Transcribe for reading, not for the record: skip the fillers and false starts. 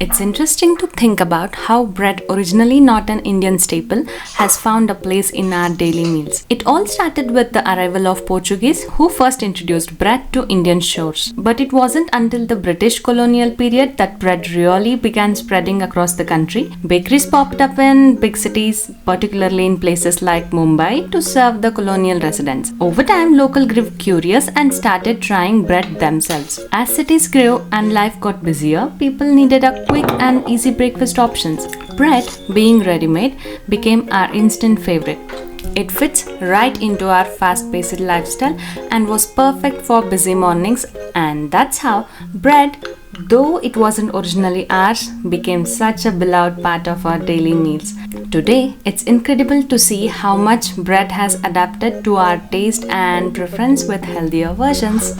It's interesting to think about how bread, originally not an Indian staple, has found a place in our daily meals. It all started with the arrival of Portuguese who first introduced bread to Indian shores. But it wasn't until the British colonial period that bread really began spreading across the country. Bakeries popped up in big cities, particularly in places like Mumbai, to serve the colonial residents. Over time, locals grew curious and started trying bread themselves. As cities grew and life got busier, people needed a quick and easy breakfast options. Bread, being ready-made, became our instant favorite. It fits right into our fast-paced lifestyle and was perfect for busy mornings, and that's how bread, though it wasn't originally ours, became such a beloved part of our daily meals. Today, it's incredible to see how much bread has adapted to our taste and preference with healthier versions.